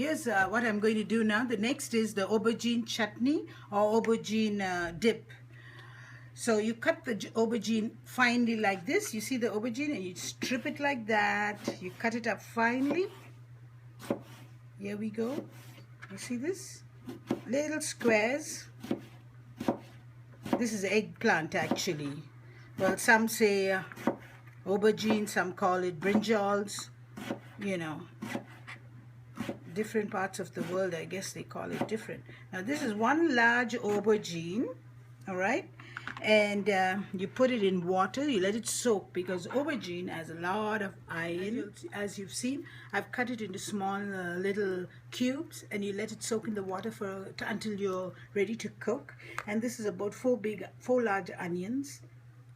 here's what I'm going to do now. The next is the aubergine chutney or aubergine dip. So you cut the aubergine finely like this. You see the aubergine and you strip it like that. You cut it up finely. Here we go. You see this? Little squares. This is eggplant actually. Well, some say aubergine, some call it brinjals. You know, different parts of the world, I guess they call it different. Now this is one large aubergine, all right? And you put it in water, you let it soak, because aubergine has a lot of iron. As you've seen, I've cut it into small little cubes, and you let it soak in the water until you're ready to cook. And this is about four large onions.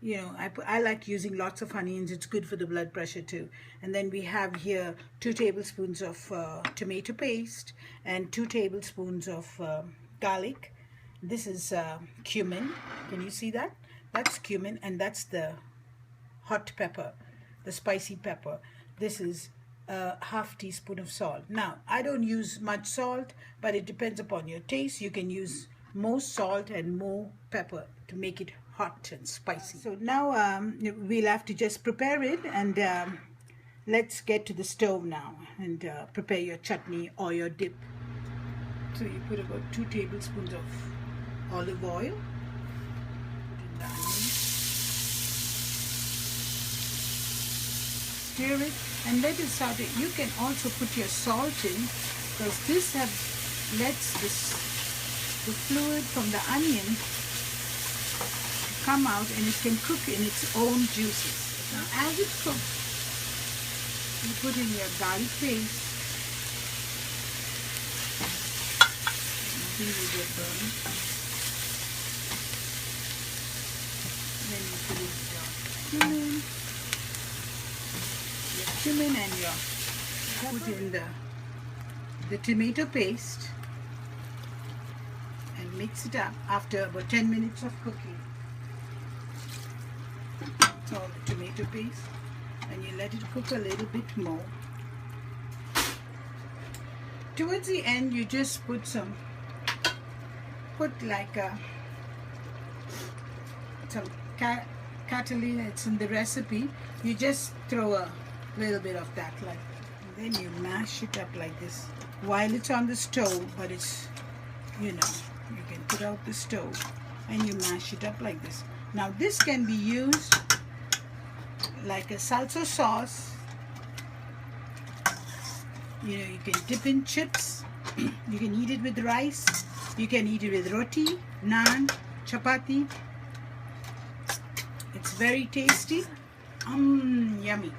You know, I like using lots of onions. It's good for the blood pressure too. And then we have here 2 tablespoons of tomato paste and 2 tablespoons of garlic. This is cumin. Can you see that? That's cumin, and that's the hot pepper, the spicy pepper. This is a half teaspoon of salt. Now, I don't use much salt, but it depends upon your taste. You can use more salt and more pepper to make it hot and spicy. So now we'll have to just prepare it, and let's get to the stove now and prepare your chutney or your dip. So you put about 2 tablespoons of olive oil, put in the onions, stir it and let it saute. You can also put your salt in, because this lets the fluid from the onion come out, and it can cook in its own juices. Now as it cooks, you put in your garlic paste. Nothing will get burned. Then you put in your cumin and put in the tomato paste and mix it up after about 10 minutes of cooking. That's all the tomato paste, and you let it cook a little bit more. Towards the end, you just put like some Catalina. It's in the recipe. You just throw a little bit of that, like, and then you mash it up like this while it's on the stove. But it's, you know, you can put out the stove and you mash it up like this. Now this can be used like a salsa sauce. You know, you can dip in chips. You can eat it with rice. You can eat it with roti, naan, chapati. It's very tasty. Yummy.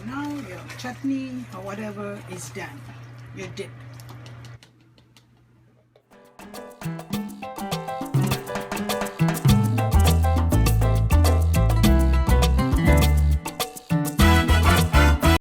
Now your chutney or whatever is done. Your dip.